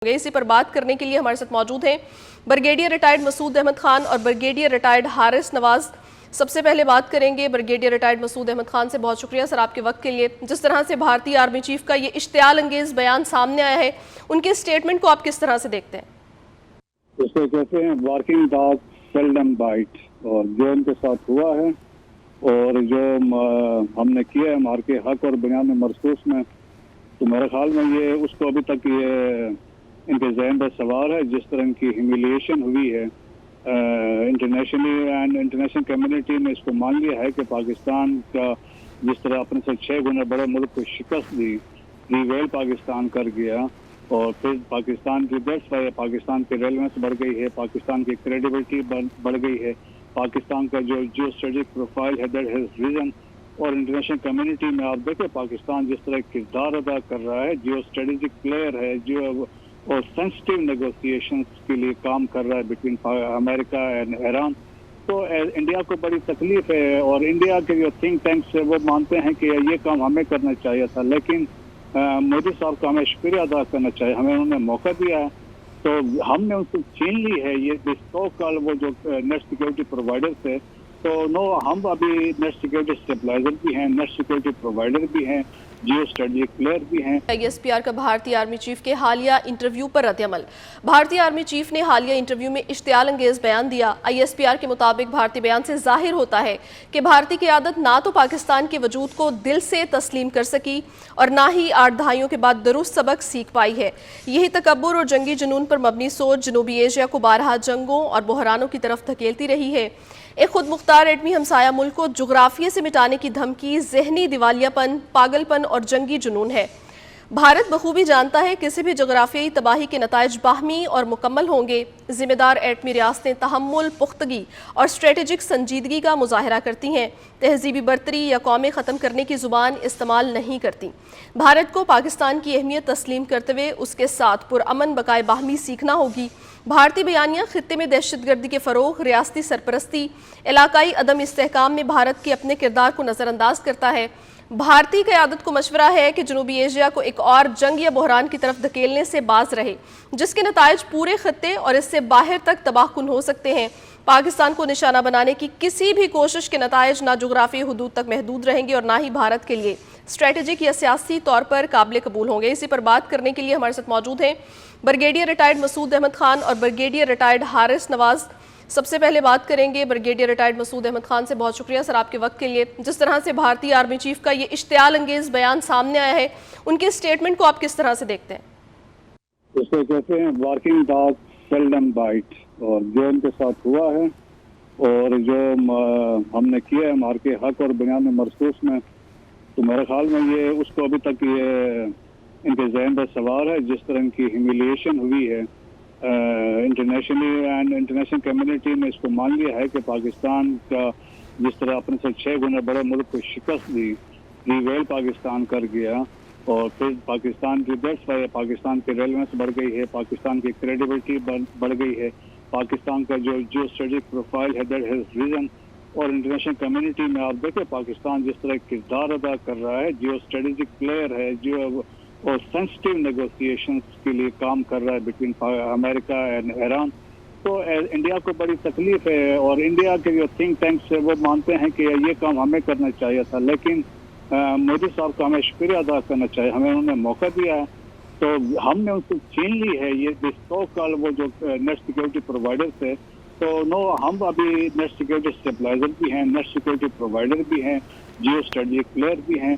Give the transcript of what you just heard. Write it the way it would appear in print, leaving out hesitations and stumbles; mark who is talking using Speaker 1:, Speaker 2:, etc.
Speaker 1: इसी पर बात करने के लिए हमारे साथ मौजूद हैं ब्रिगेडियर रिटायर्ड मसूद अहमद खान और ब्रिगेडियर रिटायर्ड हारिस नवाज। सबसे पहले बात करेंगे ब्रिगेडियर रिटायर्ड मसूद अहमद खान से। बहुत शुक्रिया सर आपके वक्त के लिए। जिस तरह से भारतीय आर्मी चीफ का ये इश्तियाल अंगेज बयान सामने आया है, उनके स्टेटमेंट को आप किस तरह से देखते हैं?
Speaker 2: इसको कहते हैं वर्किंग डॉग सेल्डम बाइट, और जो उनके साथ हुआ है और जो हमने किया है मार के हक और बुनियाद मरसूस में, तो मेरे ख्याल में ये उसको अभी तक ये इनके जहन पर सवार है। जिस तरह की ह्यूमिलिएशन हुई है इंटरनेशनली एंड इंटरनेशनल कम्युनिटी ने इसको मान लिया है कि पाकिस्तान का जिस तरह अपने से 6 गुना बड़े मुल्क को शिकस्त दी, रिवेल पाकिस्तान कर गया, और फिर पाकिस्तान की पाकिस्तान की रेलेवेंस बढ़ गई है, पाकिस्तान की क्रेडिबिलिटी बढ़ गई है, पाकिस्तान का जो जियो स्ट्रेटेजिक प्रोफाइल है दैट हैज रिजन। और इंटरनेशनल कम्युनिटी में आप देखें पाकिस्तान जिस तरह किरदार अदा कर रहा है, जियो स्ट्रेटेजिक प्लेयर है, जो और सेंसिटिव नेगोशिएशंस के लिए काम कर रहा है बिटवीन अमेरिका एंड ईरान, तो इंडिया को बड़ी तकलीफ है। और इंडिया के जो थिंक टैंक्स है वो मानते हैं कि ये काम हमें करना चाहिए था, लेकिन मोदी साहब का हमें शुक्रिया अदा करना चाहिए, हमें उन्होंने मौका दिया है, तो हमने उनको छीन ली है ये सो कॉल वो जो नेट सिक्योरिटी प्रोवाइडर थे। तो नो, हम अभी नेट सिक्योरिटी स्टेबलाइजर भी हैं, नेट सिक्योरिटी प्रोवाइडर भी हैं, जियो स्ट्रेटेजिक प्लेयर भी हैं।
Speaker 1: ISPR का भारतीय आर्मी चीफ के हालिया इंटरव्यू पर रद्द-ए-अमल। भारतीय आर्मी चीफ ने हालिया इंटरव्यू में इश्तियाल अंगेज बयान दिया। ISPR के मुताबिक भारतीय बयान से जाहिर होता है कि भारतीय क़यादत ना तो पाकिस्तान के वजूद को दिल से तस्लीम कर सकी और ना ही 8 दहाइयों के बाद दुरुस्त सबक सीख पाई है। यही तकब्बुर और जंगी जुनून पर मबनी सोच जनूबी एशिया को बारहा जंगों और बहरानों की तरफ धकेलती रही है। एक खुद मुख्तार एटमी हमसाया मुल्क को जुग्राफिये से मिटाने की धमकी ज़हनी दिवालियापन, पागलपन और जंगी जुनून है। भारत बखूबी जानता है किसी भी जुग्राफियाई तबाही के नताइज बाहमी और मुकम्मल होंगे। ज़िम्मेदार एटमी रियासतें तहम्मुल, पुख्तगी और स्ट्रेटेजिक संजीदगी का मुजाहरा करती हैं, तहजीबी बर्तरी या कौमें ख़त्म करने की ज़ुबान इस्तेमाल नहीं करती। भारत को पाकिस्तान की अहमियत तस्लीम करते हुए उसके साथ पुरअमन बकाए बाहमी सीखना होगी। भारतीय बयानिया खित्ते में दहशतगर्दी के फ़रोग़, रियासती सरपरस्ती, इलाकाई अदम इस्तेहकाम में भारत के अपने किरदार को नज़रअंदाज करता है। भारतीय क़यादत को मशवरा है कि जनूबी एशिया को एक और जंग या बहरान की तरफ धकेलने से बाज रहे, जिसके नताइज पूरे खत्ते और इससे बाहर तक तबाहकुन हो सकते हैं। पाकिस्तान को निशाना बनाने की किसी भी कोशिश के नताइज ना जोग्राफी हदूद तक महदूद रहेंगे और ना ही भारत के लिए स्ट्रेटेजिक या सियासी तौर पर काबिल कबूल होंगे। इसी पर बात करने के लिए हमारे साथ मौजूद हैं ब्रिगेडियर रिटायर्ड मसूद अहमद खान और ब्रिगेडियर रिटायर्ड हारिस नवाज। सबसे पहले बात करेंगे ब्रिगेडियर रिटायर्ड मसूद अहमद खान से। बहुत शुक्रिया सर आपके वक्त के लिए। जिस तरह से भारतीय आर्मी चीफ का ये इश्तियाल अंगेज बयान सामने आया है, उनके स्टेटमेंट को आप किस तरह से देखते हैं?
Speaker 2: इसको कहते हैं वर्किंग डॉग सेल्डम बाइट, और जो उनके साथ हुआ है और जो हमने किया है मार के हक और बुनियाद मरसूस में, तो मेरे ख्याल में ये उसको अभी तक ये इनके जहन पर सवार है। जिस तरह की ह्यूमिलिएशन हुई है इंटरनेशनली एंड इंटरनेशनल कम्युनिटी ने इसको मान लिया है कि पाकिस्तान का जिस तरह अपने से 6 गुना बड़े मुल्क को शिकस्त दी, रिवेल पाकिस्तान कर गया, और फिर पाकिस्तान की पाकिस्तान की रेलेवेंस बढ़ गई है, पाकिस्तान की क्रेडिबिलिटी बढ़ गई है, पाकिस्तान का जो जियो स्ट्रेटेजिक प्रोफाइल है दैट हैज रिजन। और इंटरनेशनल कम्युनिटी में आप देखें पाकिस्तान जिस तरह किरदार अदा कर रहा है, जियो स्ट्रेटेजिक प्लेयर है, जो और सेंसिटिव नेगोशिएशंस के लिए काम कर रहा है बिटवीन अमेरिका एंड ईरान, तो इंडिया को बड़ी तकलीफ है। और इंडिया के जो थिंक टैंक्स है वो मानते हैं कि ये काम हमें करना चाहिए था, लेकिन मोदी साहब का हमें शुक्रिया अदा करना चाहिए, हमें उन्होंने मौका दिया है, तो हमने उनको छीन ली है ये सो कॉल वो जो नेट सिक्योरिटी प्रोवाइडर थे। तो नो, हम अभी नेट सिक्योरिटी स्टेबलाइजर भी हैं, नेट सिक्योरिटी प्रोवाइडर भी हैं, जियो स्ट्रेटेजिक प्लेयर भी हैं।